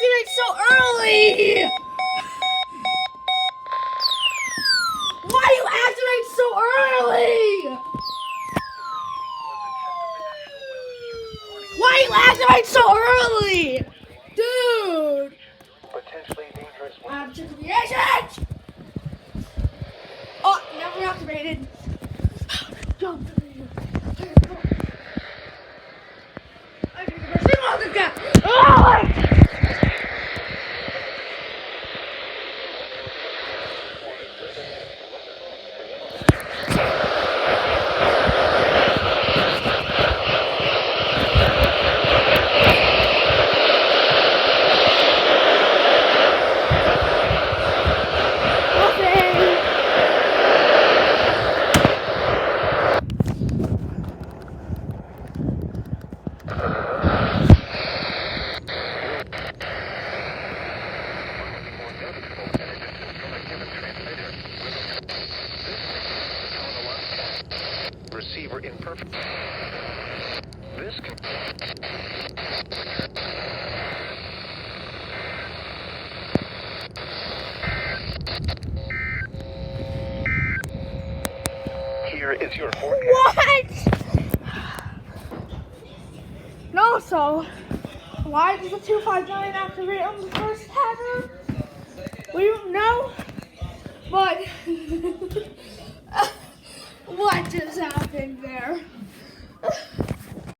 activate so early? Why do you activate so early? Why do you activate so early? Dude! Potentially dangerous. Activation! Oh, never activated. Jump. I need to go see all this guy. Oh! Receiver imperfect. This can... Here is your forecast. What? No, so why does the 259 activate on the first header? We don't know, but what just happened there?